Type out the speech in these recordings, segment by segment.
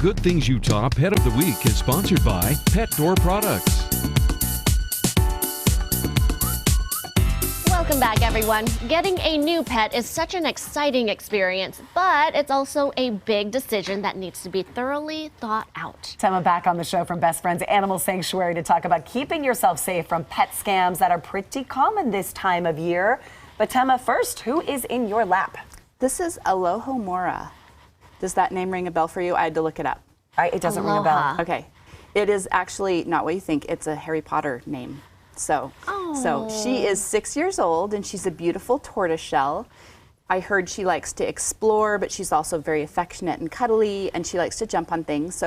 Good Things Utah Pet of the Week is sponsored by Pet Door Products. Welcome back, everyone. Getting a new pet is such an exciting experience, but it's also a big decision that needs to be thoroughly thought out. Tema back on the show from Best Friends Animal Sanctuary to talk about keeping yourself safe from pet scams that are pretty common this time of year. But Tema, first, who is in your lap? This is Alohomora. Does that name ring a bell for you? I had to look it up. It doesn't ring a bell. Okay. It is actually not what you think. It's a Harry Potter name. So she is 6 years old and she's a beautiful tortoiseshell. I heard she likes to explore, but she's also very affectionate and cuddly, and she likes to jump on things.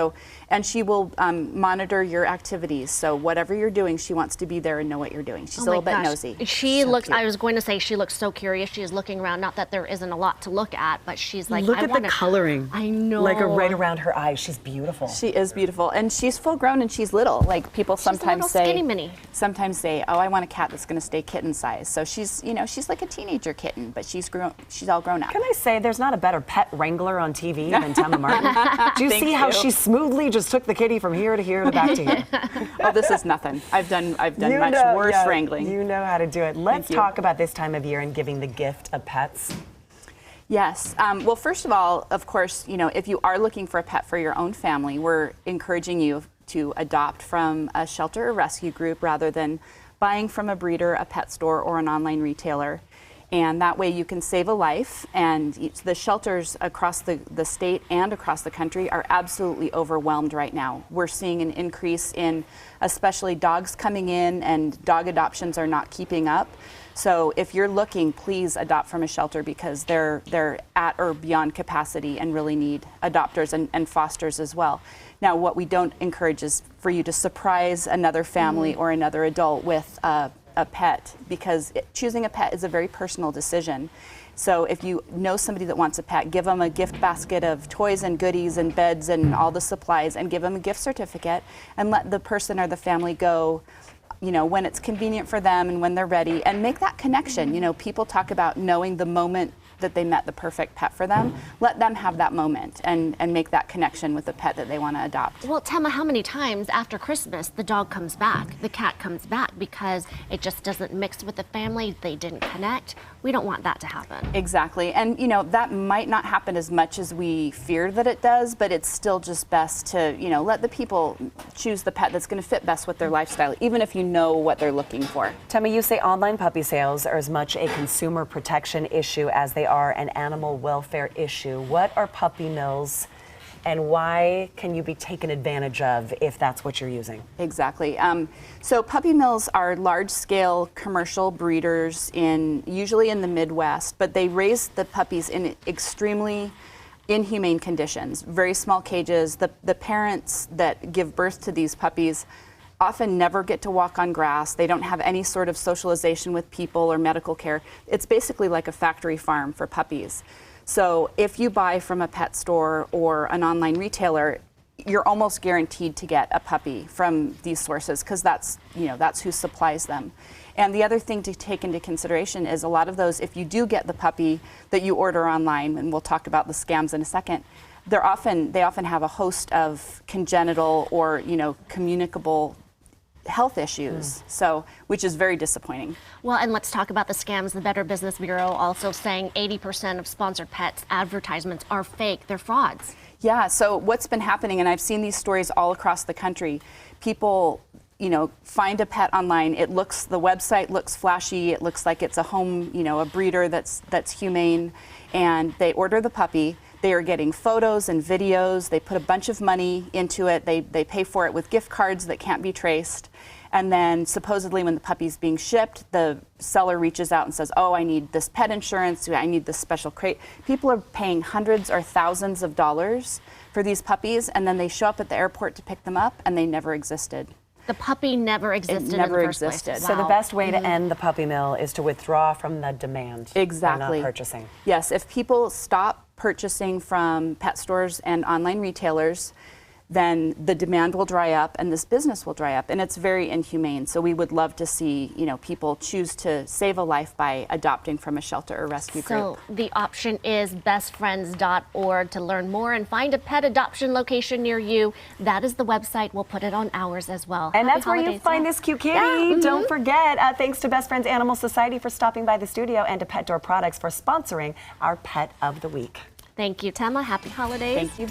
And she will monitor your activities. So whatever you're doing, she wants to be there and know what you're doing. She's a little bit nosy. She looks, I was going to say, she looks so curious. She is looking around. Not that there isn't a lot to look at, but she's like, look at the coloring. I know. Like right around her eyes. She's beautiful. She is beautiful, and she's full grown and she's little. Like people sometimes say, skinny mini. Sometimes say, oh, I want a cat that's going to stay kitten size. So she's, she's like a teenager kitten, but she's grown. She's all grown up. Can I say there's not a better pet wrangler on TV than Tema Martin? Do you see how she smoothly just took the kitty from here to here to back to here? Oh, this is nothing. I've done much worse wrangling. You know how to do it. Let's talk about this time of year and giving the gift of pets. Yes. Well, first of all, of course, if you are looking for a pet for your own family, we're encouraging you to adopt from a shelter or rescue group rather than buying from a breeder, a pet store, or an online retailer. And that way you can save a life. And the shelters across the state and across the country are absolutely overwhelmed right now. We're seeing an increase in especially dogs coming in, and dog adoptions are not keeping up. So if you're looking, please adopt from a shelter because they're at or beyond capacity and really need adopters and fosters as well. Now, what we don't encourage is for you to surprise another family or another adult with a pet, because choosing a pet is a very personal decision. So if you know somebody that wants a pet, give them a gift basket of toys and goodies and beds and all the supplies, and give them a gift certificate, and let the person or the family go when it's convenient for them and when they're ready, and make that connection. People talk about knowing the moment that they met the perfect pet for them. Let them have that moment and make that connection with the pet that they want to adopt. Well, Tema, how many times after Christmas the dog comes back, the cat comes back because it just doesn't mix with the family, they didn't connect? We don't want that to happen. Exactly. And that might not happen as much as we fear that it does, but it's still just best to let the people choose the pet that's going to fit best with their lifestyle, even if you know what they're looking for. Tema, you say online puppy sales are as much a consumer protection issue as they are an animal welfare issue. What are puppy mills, and why can you be taken advantage of if that's what you're using? Exactly. So puppy mills are large-scale commercial breeders usually in the Midwest, but they raise the puppies in extremely inhumane conditions, very small cages. The parents that give birth to these puppies often never get to walk on grass. They don't have any sort of socialization with people or medical care. It's basically like a factory farm for puppies. So if you buy from a pet store or an online retailer, you're almost guaranteed to get a puppy from these sources because that's who supplies them. And the other thing to take into consideration is a lot of those, if you do get the puppy that you order online, and we'll talk about the scams in a second, they often have a host of congenital or communicable health issues, which is very disappointing. Well, and let's talk about the scams. The Better Business Bureau also saying 80% of sponsored pets advertisements are fake. They're frauds. Yeah, so what's been happening, and I've seen these stories all across the country, people find a pet online. The website looks flashy. It looks like it's a home, a breeder that's humane, and they order the puppy. They are getting photos and videos. They put a bunch of money into it. They pay for it with gift cards that can't be traced. And then supposedly when the puppy's being shipped, the seller reaches out and says, oh, I need this pet insurance, I need this special crate. People are paying hundreds or thousands of dollars for these puppies, and then they show up at the airport to pick them up, and they never existed. The puppy never existed. It never in the first existed. place. So the best way to end the puppy mill is to withdraw from the demand. Exactly. Not purchasing. Yes, if people stop purchasing from pet stores and online retailers, then the demand will dry up and this business will dry up, and it's very inhumane. So we would love to see, people choose to save a life by adopting from a shelter or rescue group. So the option is bestfriends.org to learn more and find a pet adoption location near you. That is the website. We'll put it on ours as well. And Happy that's where you holidays, find yeah. this cute kitty. Yeah, Don't forget, thanks to Best Friends Animal Society for stopping by the studio and to Pet Door Products for sponsoring our Pet of the Week. Thank you, Tema. Happy holidays. Thank you.